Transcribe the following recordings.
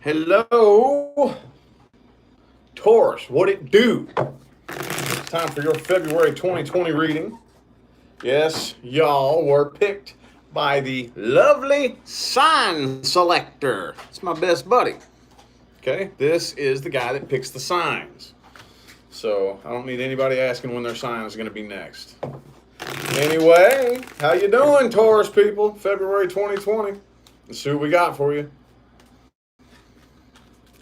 Hello, Taurus, what it do? It's time for your February 2020 reading. Yes, y'all were picked by the lovely sign selector. It's my best buddy. Okay, this is the guy that picks the signs. So I don't need anybody asking when their sign is going to be next. Anyway, how you doing, Taurus people? February 2020. Let's see what we got for you.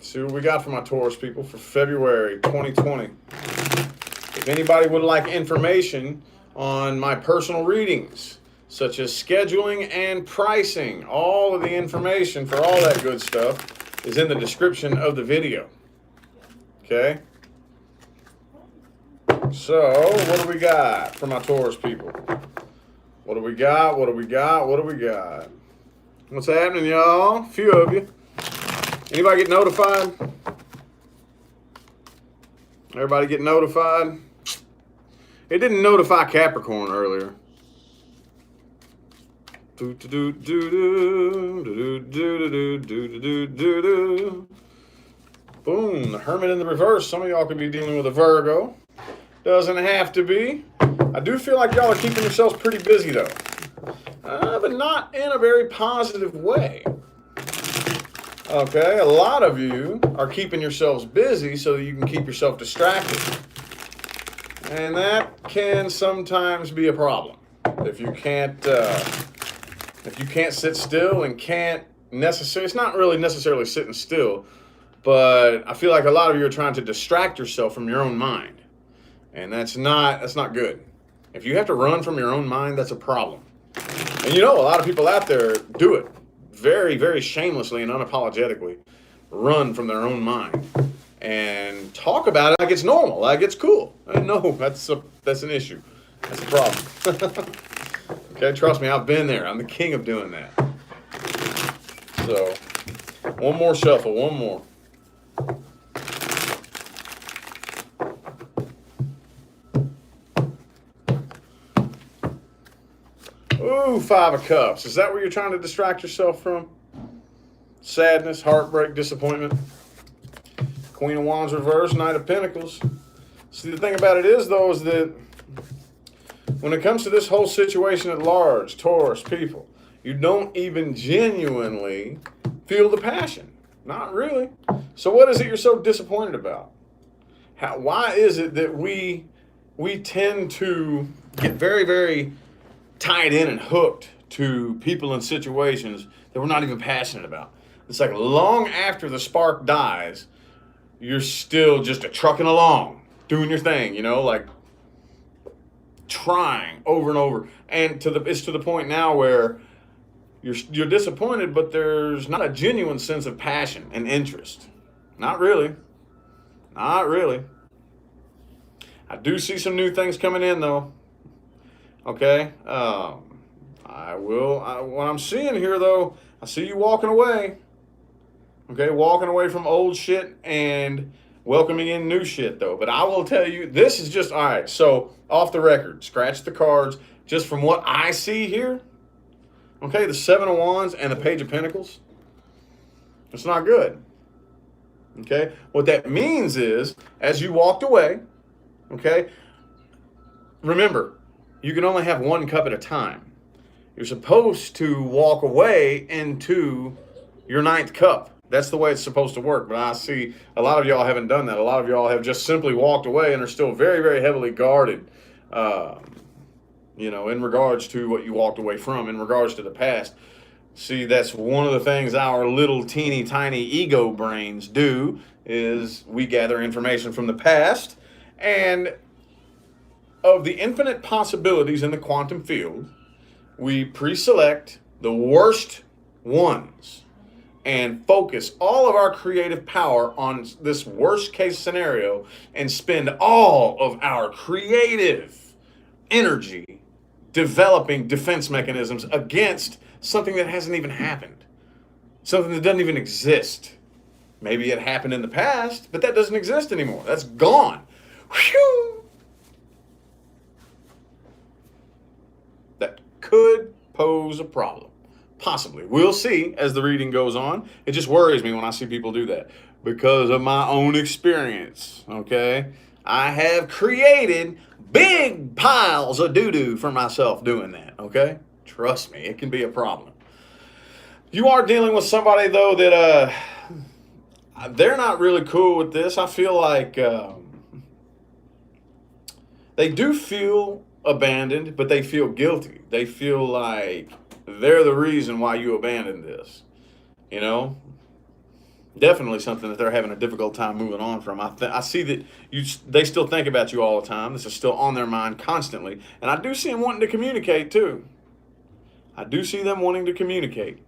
See what we got for my Taurus people for February 2020. If anybody would like information on my personal readings, such as scheduling and pricing, all of the information for all that good stuff is in the description of the video. Okay? So, what do we got for my Taurus people? What do we got? What do we got? What do we got? What's happening, y'all? A few of you. Anybody get notified? Everybody get notified? It didn't notify Capricorn earlier. Boom, the Hermit in the reverse. Some of y'all could be dealing with a Virgo. Doesn't have to be. I do feel like y'all are keeping yourselves pretty busy though. But not in a very positive way. Okay, a lot of you are keeping yourselves busy so that you can keep yourself distracted. And that can sometimes be a problem. If you can't sit still and can't necessarily, it's not really necessarily sitting still, but I feel like a lot of you are trying to distract yourself from your own mind. And that's not good. If you have to run from your own mind, that's a problem. And you know, a lot of people out there do it. Very, very shamelessly and unapologetically run from their own mind and talk about it like it's normal, like it's cool. No, that's an issue. That's a problem. Okay, trust me, I've been there. I'm the king of doing that. So, one more shuffle, one more. Ooh, Five of Cups. Is that where you're trying to distract yourself from? Sadness, heartbreak, disappointment. Queen of Wands reverse, Knight of Pentacles. See, the thing about it is, though, is that when it comes to this whole situation at large, Taurus people, you don't even genuinely feel the passion. Not really. So what is it you're so disappointed about? Why is it that we tend to get very, very tied in and hooked to people and situations that we're not even passionate about? It's like long after the spark dies, you're still just trucking along, doing your thing, you know, like trying over and over. And it's to the point now where you're disappointed, but there's not a genuine sense of passion and interest. Not really. Not really. I do see some new things coming in though. Okay, what I'm seeing here though, I see you walking away. Okay, walking away from old shit and welcoming in new shit though. But I will tell you, this is just, all right, so off the record, scratch the cards, just from what I see here, okay, the Seven of Wands and the Page of Pentacles, it's not good. Okay, what that means is, as you walked away, okay, remember, you can only have one cup at a time. You're supposed to walk away into your ninth cup. That's the way it's supposed to work. But I see a lot of y'all haven't done that. A lot of y'all have just simply walked away and are still very, very heavily guarded, in regards to what you walked away from, in regards to the past. See, that's one of the things our little teeny tiny ego brains do, is we gather information from the past, and of the infinite possibilities in the quantum field, we pre-select the worst ones and focus all of our creative power on this worst case scenario and spend all of our creative energy developing defense mechanisms against something that hasn't even happened, something that doesn't even exist. Maybe it happened in the past, but that doesn't exist anymore. That's gone. Whew. That could pose a problem. Possibly. We'll see as the reading goes on. It just worries me when I see people do that because of my own experience, okay? I have created big piles of doo-doo for myself doing that, okay? Trust me, it can be a problem. You are dealing with somebody, though, that they're not really cool with this. I feel like they do feel abandoned, but they feel guilty. They feel like they're the reason why you abandoned this. You know, definitely something that they're having a difficult time moving on from. I see that they still think about you all the time. This is still on their mind constantly, and I do see them wanting to communicate too. I do see them wanting to communicate.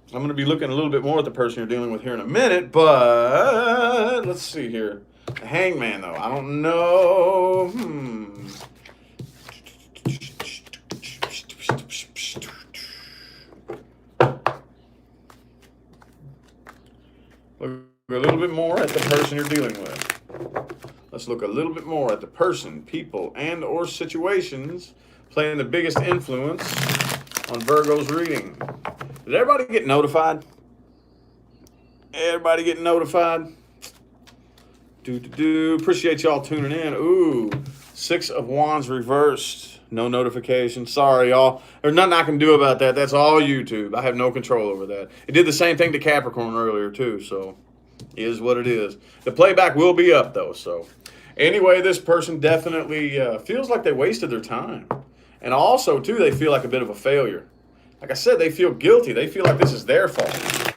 I'm going to be looking a little bit more at the person you're dealing with here in a minute, but let's see here. The Hangman, though, I don't know. Look a little bit more at the person you're dealing with. Let's look a little bit more at the person, people, and or situations playing the biggest influence on Virgo's reading. Did everybody get notified? Everybody getting notified? Appreciate y'all tuning in. Ooh, 6 of Wands reversed. No notification. Sorry, y'all. There's nothing I can do about that. That's all YouTube. I have no control over that. It did the same thing to Capricorn earlier, too, so is what it is. The playback will be up, though, so. Anyway, this person definitely feels like they wasted their time. And also, too, they feel like a bit of a failure. Like I said, they feel guilty. They feel like this is their fault.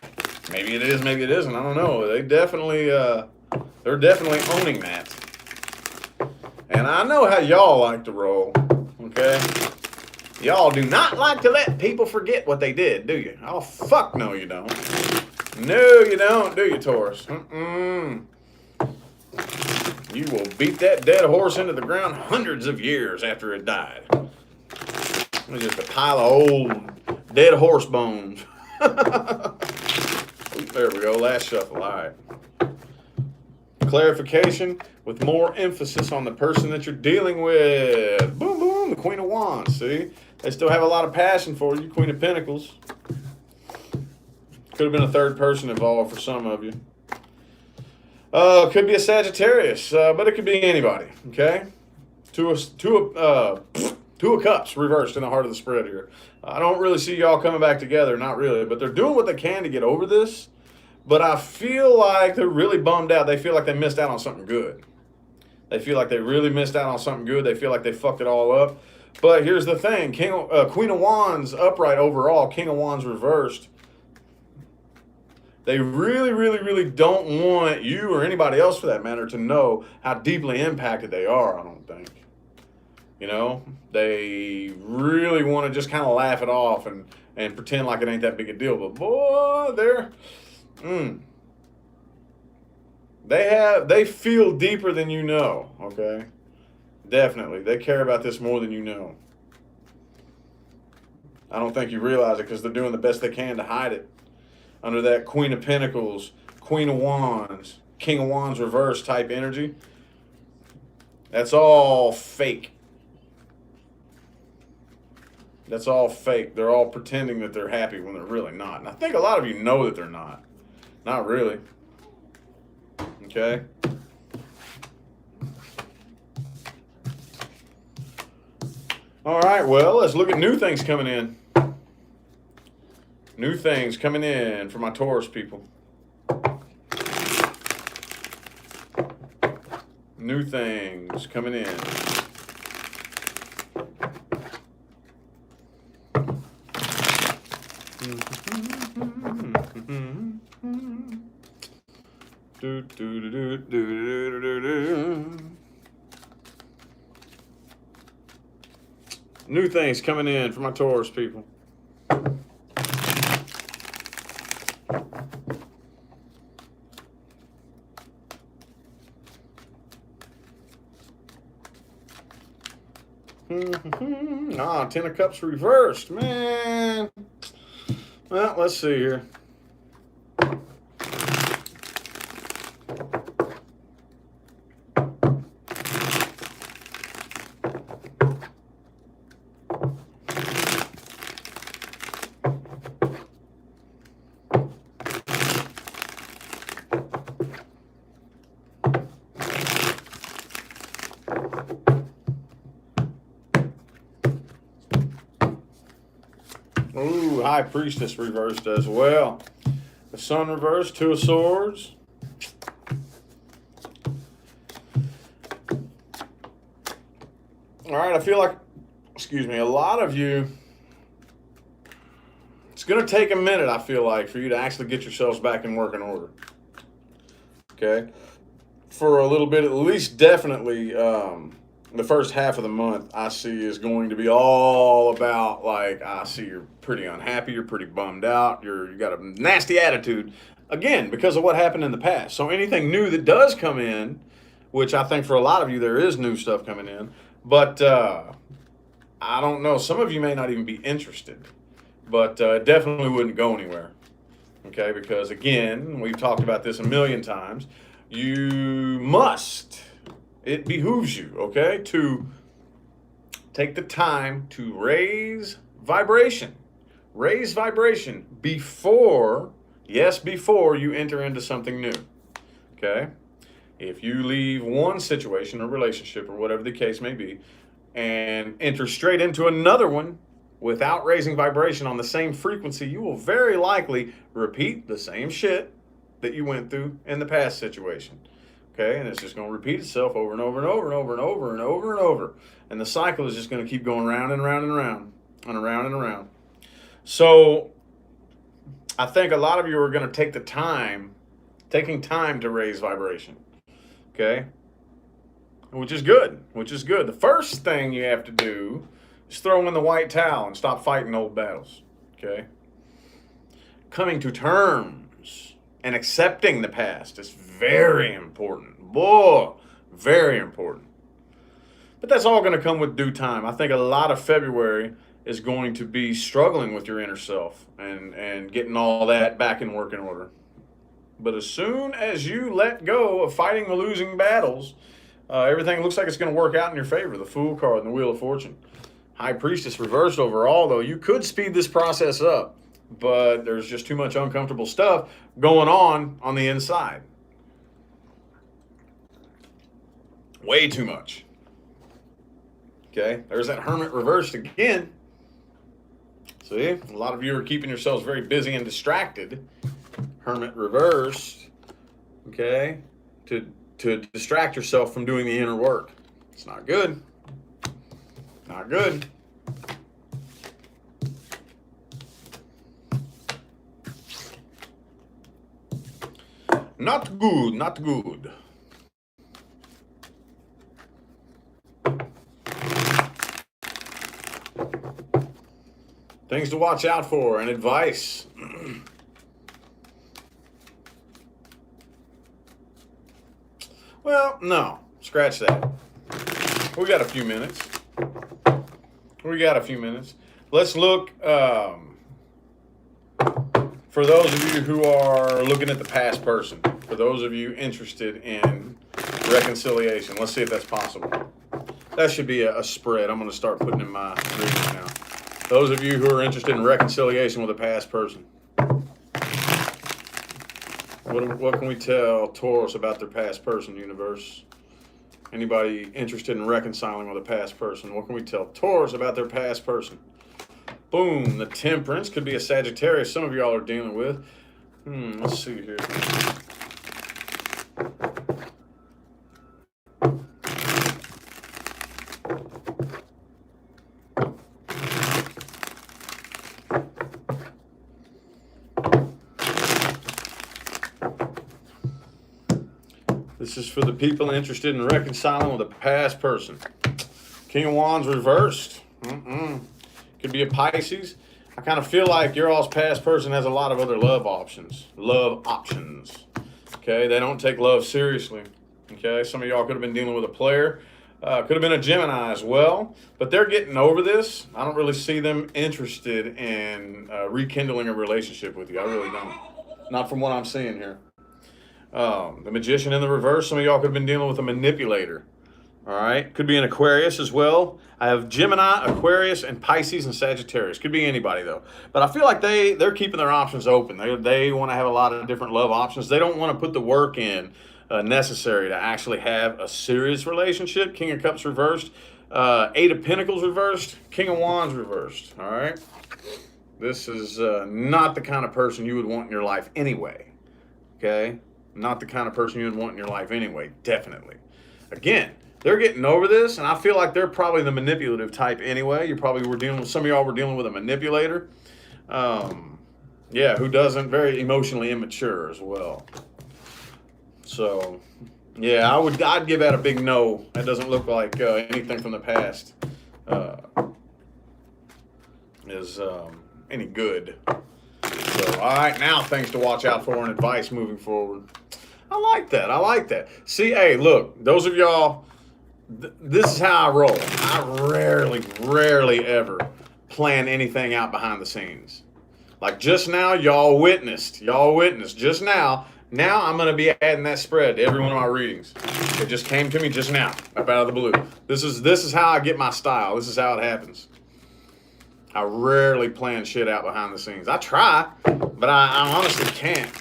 Maybe it is, maybe it isn't. I don't know. They're definitely owning that. And I know how y'all like to roll, okay? Y'all do not like to let people forget what they did, do you? Oh, fuck no, you don't. No, you don't, do you, Taurus? You will beat that dead horse into the ground hundreds of years after it died. It's just a pile of old dead horse bones. There we go, last shuffle, all right. Clarification with more emphasis on the person that you're dealing with. Boom, boom, the Queen of Wands, see? They still have a lot of passion for you, Queen of Pentacles. Could have been a third person involved for some of you. Could be a Sagittarius, but it could be anybody, okay? Two of Cups reversed in the heart of the spread here. I don't really see y'all coming back together, not really, but they're doing what they can to get over this. But I feel like they're really bummed out. They feel like they missed out on something good. They feel like they really missed out on something good. They feel like they fucked it all up. But here's the thing. Queen of Wands upright overall. King of Wands reversed. They really, really, really don't want you or anybody else for that matter to know how deeply impacted they are, I don't think. You know? They really want to just kind of laugh it off and pretend like it ain't that big a deal. But boy, they feel deeper than you know, okay? Definitely. They care about this more than you know. I don't think you realize it because they're doing the best they can to hide it. Under that Queen of Pentacles, Queen of Wands, King of Wands reverse type energy. That's all fake. That's all fake. They're all pretending that they're happy when they're really not. And I think a lot of you know that they're not. Not really. Okay? All right, well, let's look at new things coming in. New things coming in for my Taurus people. New things coming in. New things coming in for my Taurus people. Ten of Cups reversed, man. Well, let's see here. High Priestess reversed as well. The Sun reversed, Two of Swords. All right, I feel like, excuse me, a lot of you, it's going to take a minute, I feel like, for you to actually get yourselves back in working order. Okay? For a little bit, at least definitely, the first half of the month, I see is going to be all about, like, I see you're pretty unhappy, you're pretty bummed out, you got a nasty attitude, again, because of what happened in the past. So anything new that does come in, which I think for a lot of you, there is new stuff coming in, but I don't know. Some of you may not even be interested, but definitely wouldn't go anywhere. Okay, because again, we've talked about this a million times. You must, it behooves you, okay, to take the time to raise vibration. Raise vibration before, yes, before you enter into something new. Okay? If you leave one situation or relationship or whatever the case may be and enter straight into another one without raising vibration on the same frequency, you will very likely repeat the same shit that you went through in the past situation. Okay? And it's just going to repeat itself over and over and over and over and over and over and over. And the cycle is just going to keep going round and round and round and around and around. So I think a lot of you are going to take the time, taking time to raise vibration. Okay? Which is good, which is good. The first thing you have to do is throw in the white towel and stop fighting old battles. Okay? Coming to terms and accepting the past is very important. Boy, very important. But that's all going to come with due time. I think a lot of February is going to be struggling with your inner self and getting all that back in working order. But as soon as you let go of fighting the losing battles, everything looks like it's going to work out in your favor. The Fool card and the Wheel of Fortune. High Priestess reversed overall, though. You could speed this process up, but there's just too much uncomfortable stuff going on the inside. Way too much. Okay, there's that Hermit reversed again. See, a lot of you are keeping yourselves very busy and distracted. Hermit reversed, okay, to distract yourself from doing the inner work. It's not good. Not good. Not good, not good. Things to watch out for and advice. Well, no, scratch that. We got a few minutes. Let's look for those of you who are looking at the past person. For those of you interested in reconciliation, let's see if that's possible. That should be a spread. I'm going to start putting in my readings now. Those of you who are interested in reconciliation with a past person. What can we tell Taurus about their past person, universe? Anybody interested in reconciling with a past person? What can we tell Taurus about their past person? Boom, the Temperance. Could be a Sagittarius some of y'all are dealing with. Let's see here. This is for the people interested in reconciling with a past person. King of Wands reversed. Could be a Pisces. I kind of feel like your all's past person has a lot of other love options. Okay, they don't take love seriously. Okay, some of y'all could have been dealing with a player. Could have been a Gemini as well. But they're getting over this. I don't really see them interested in rekindling a relationship with you. I really don't. Not from what I'm seeing here. The Magician in the reverse. Some of y'all could have been dealing with a manipulator. All right. Could be an Aquarius as well. I have Gemini, Aquarius, and Pisces and Sagittarius. Could be anybody, though. But I feel like they're keeping their options open. They want to have a lot of different love options. They don't want to put the work in necessary to actually have a serious relationship. King of Cups reversed. Eight of Pentacles reversed. King of Wands reversed. All right. This is not the kind of person you would want in your life anyway. Okay? Not the kind of person you would want in your life anyway, definitely. Again, they're getting over this, and I feel like they're probably the manipulative type anyway. You probably were dealing with, some of y'all were dealing with a manipulator. Yeah, who doesn't, very emotionally immature as well. So, yeah, I'd give that a big no. That doesn't look like anything from the past uh, is any good. So, all right, now things to watch out for and advice moving forward. I like that. I like that. See, hey, look, those of y'all, this is how I roll. I rarely ever plan anything out behind the scenes. Like just now, y'all witnessed just now. Now I'm going to be adding that spread to every one of my readings. It just came to me just now, up out of the blue. This is how I get my style. This is how it happens. I rarely plan shit out behind the scenes. I try, but I honestly can't.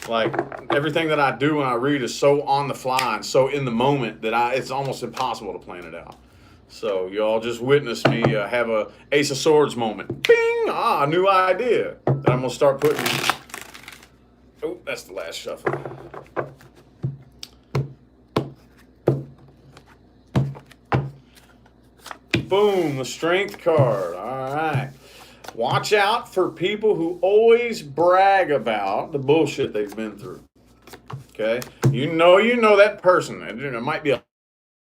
Like everything that I do when I read is so on the fly and so in the moment that it's almost impossible to plan it out. So y'all just witnessed me have a Ace of Swords moment. Bing! A new idea that I'm gonna start putting. Oh, that's the last shuffle. Boom, the Strength card. All right. Watch out for people who always brag about the bullshit they've been through. Okay? You know that person. And there might be a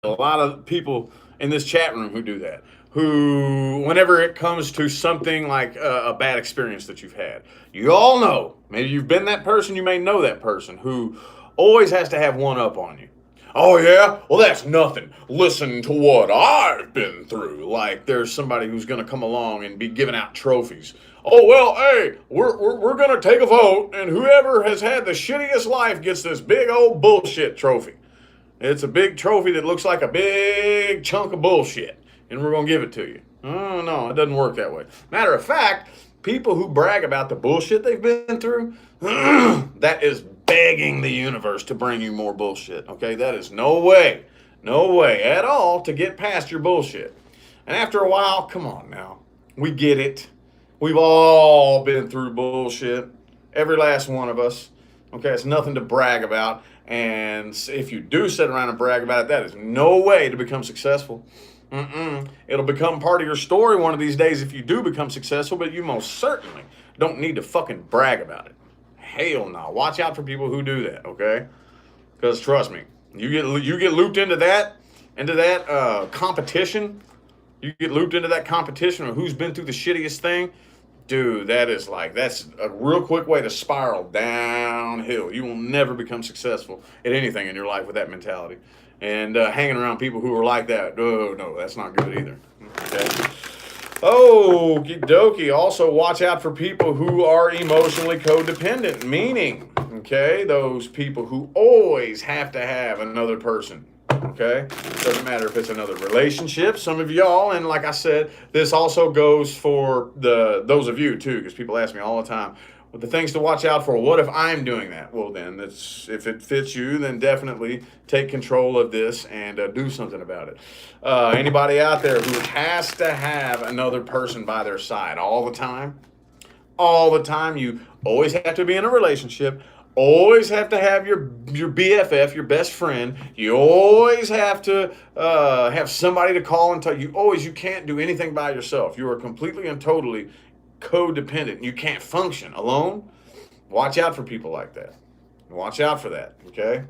lot of people in this chat room who do that. Who, whenever it comes to something like a bad experience that you've had, you all know, maybe you've been that person, you may know that person who always has to have one up on you. Oh, yeah? Well, that's nothing. Listen to what I've been through. Like, there's somebody who's going to come along and be giving out trophies. Oh, well, hey, we're going to take a vote, and whoever has had the shittiest life gets this big old bullshit trophy. It's a big trophy that looks like a big chunk of bullshit, and we're going to give it to you. Oh, no, it doesn't work that way. Matter of fact, people who brag about the bullshit they've been through, that is begging the universe to bring you more bullshit, okay? That is no way at all to get past your bullshit. And after a while, come on now. We get it. We've all been through bullshit. Every last one of us. Okay, it's nothing to brag about. And if you do sit around and brag about it, that is no way to become successful. It'll become part of your story one of these days if you do become successful, but you most certainly don't need to fucking brag about it. Hell no. Watch out for people who do that, okay? Because trust me, you get looped into that competition. You get looped into that competition of who's been through the shittiest thing. Dude, that's a real quick way to spiral downhill. You will never become successful at anything in your life with that mentality. And hanging around people who are like that, no, that's not good either. Okay. Okie dokie. Also, watch out for people who are emotionally codependent, meaning, okay, those people who always have to have another person. Okay? Doesn't matter if it's another relationship. Some of y'all, and like I said, this also goes for those of you too, because people ask me all the time, well, the things to watch out for, what if I'm doing that? Well, then, if it fits you, then definitely take control of this and do something about it. Anybody out there who has to have another person by their side all the time, you always have to be in a relationship, always have to have your BFF, your best friend. You always have to have somebody to call and tell you. You can't do anything by yourself. You are completely and totally codependent. You can't function alone. Watch out for people like that. Watch out for that, okay?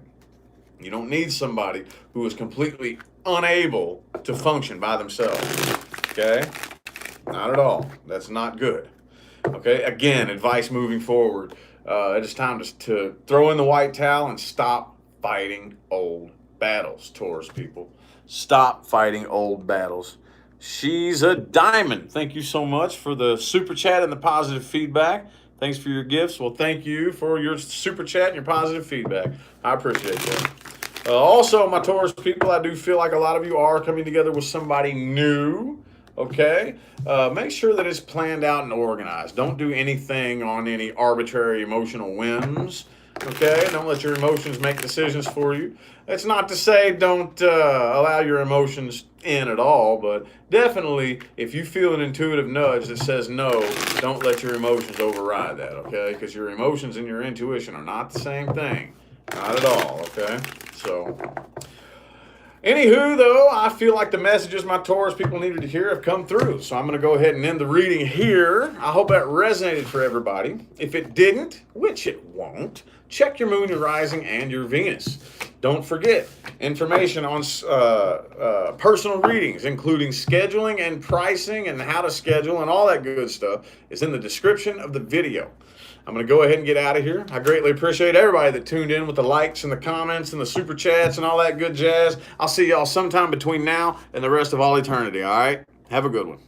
You don't need somebody who is completely unable to function by themselves, okay? Not at all. That's not good. Okay, again, advice moving forward. It is time to throw in the white towel and stop fighting old battles, Taurus people. Stop fighting old battles. She's a diamond. Thank you so much for the super chat and the positive feedback. Thanks for your gifts. Well, thank you for your super chat and your positive feedback. I appreciate that. Also, my Taurus people, I do feel like a lot of you are coming together with somebody new. Okay? Make sure that it's planned out and organized. Don't do anything on any arbitrary emotional whims. Okay, don't let your emotions make decisions for you. That's not to say don't allow your emotions in at all, but definitely if you feel an intuitive nudge that says no, don't let your emotions override that, okay? Because your emotions and your intuition are not the same thing. Not at all, okay? So, anywho, though, I feel like the messages my Taurus people needed to hear have come through. So I'm going to go ahead and end the reading here. I hope that resonated for everybody. If it didn't, which it won't, check your moon, your rising, and your Venus. Don't forget, information on personal readings, including scheduling and pricing and how to schedule and all that good stuff, is in the description of the video. I'm going to go ahead and get out of here. I greatly appreciate everybody that tuned in with the likes and the comments and the super chats and all that good jazz. I'll see y'all sometime between now and the rest of all eternity, all right? Have a good one.